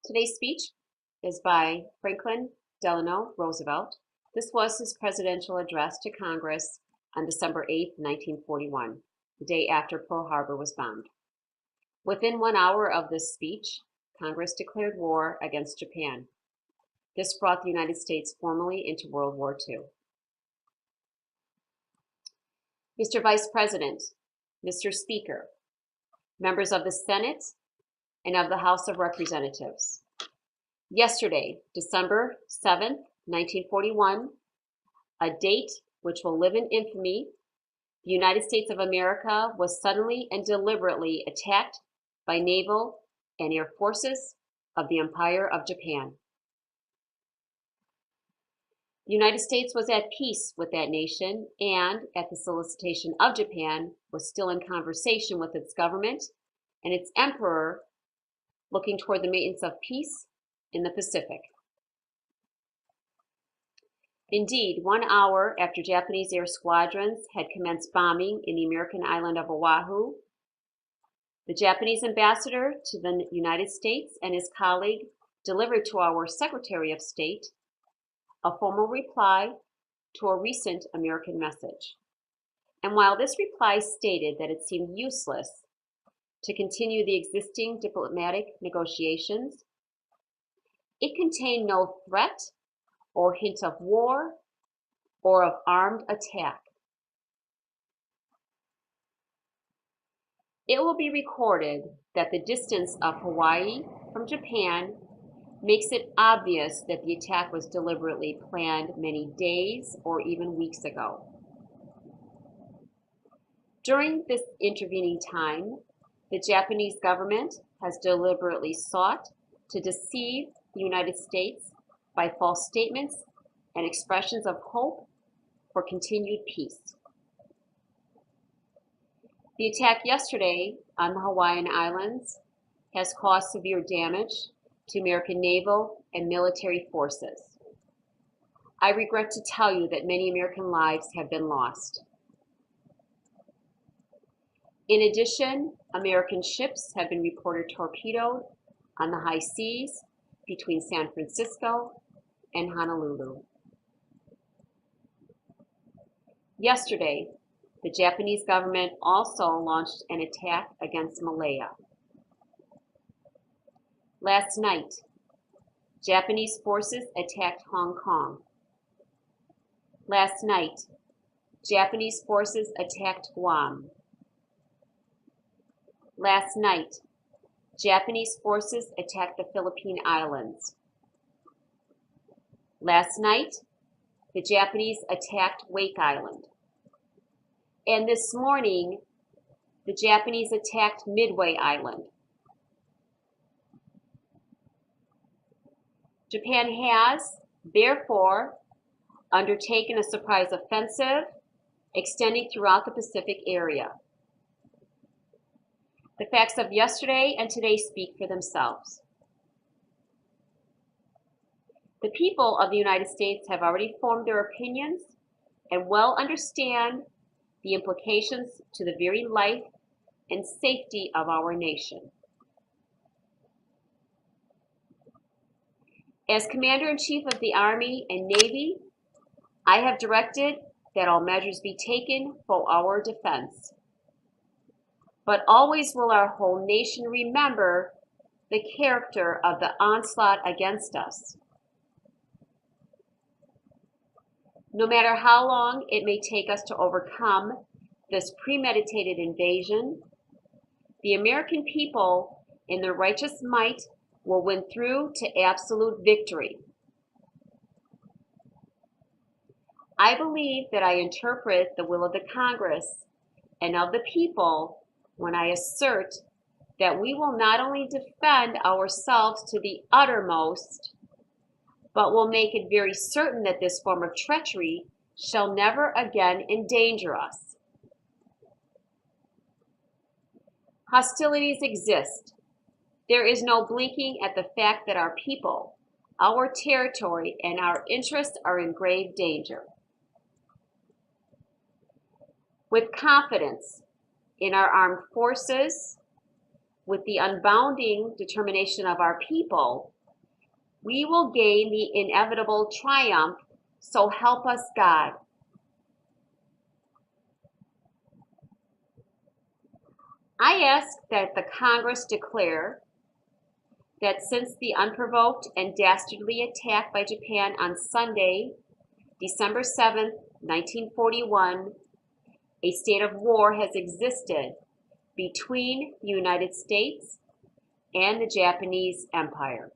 Today's speech is by Franklin Delano Roosevelt. This was his presidential address to Congress on December 8, 1941, the day after Pearl Harbor was bombed. Within 1 hour of this speech, Congress declared war against Japan. This brought the United States formally into World War II. Mr. Vice President, Mr. Speaker, members of the Senate and of the House of Representatives. Yesterday, December 7, 1941, a date which will live in infamy, the United States of America was suddenly and deliberately attacked by naval and air forces of the Empire of Japan. The United States was at peace with that nation and, at the solicitation of Japan, was still in conversation with its government and its emperor, looking toward the maintenance of peace in the Pacific. Indeed, 1 hour after Japanese air squadrons had commenced bombing in the American island of Oahu, the Japanese ambassador to the United States and his colleague delivered to our Secretary of State a formal reply to a recent American message. And while this reply stated that it seemed useless to continue the existing diplomatic negotiations, it contained no threat or hint of war or of armed attack. It will be recorded that the distance of Hawaii from Japan makes it obvious that the attack was deliberately planned many days or even weeks ago. During this intervening time, the Japanese government has deliberately sought to deceive the United States by false statements and expressions of hope for continued peace. The attack yesterday on the Hawaiian Islands has caused severe damage to American naval and military forces. I regret to tell you that many American lives have been lost. In addition, American ships have been reported torpedoed on the high seas between San Francisco and Honolulu. Yesterday, the Japanese government also launched an attack against Malaya. Last night, Japanese forces attacked Hong Kong. Last night, Japanese forces attacked Guam. Last night, Japanese forces attacked the Philippine Islands. Last night, the Japanese attacked Wake Island. And this morning, the Japanese attacked Midway Island. Japan has, therefore, undertaken a surprise offensive extending throughout the Pacific area. The facts of yesterday and today speak for themselves. The people of the United States have already formed their opinions and well understand the implications to the very life and safety of our nation. As Commander-in-Chief of the Army and Navy, I have directed that all measures be taken for our defense. But always will our whole nation remember the character of the onslaught against us. No matter how long it may take us to overcome this premeditated invasion, the American people, in their righteous might, will win through to absolute victory. I believe that I interpret the will of the Congress and of the people when I assert that we will not only defend ourselves to the uttermost, but will make it very certain that this form of treachery shall never again endanger us. Hostilities exist. There is no blinking at the fact that our people, our territory, and our interests are in grave danger. With confidence in our armed forces, with the unbounding determination of our people, we will gain the inevitable triumph, so help us God. I ask that the Congress declare that since the unprovoked and dastardly attack by Japan on Sunday, December 7, 1941, a state of war has existed between the United States and the Japanese Empire.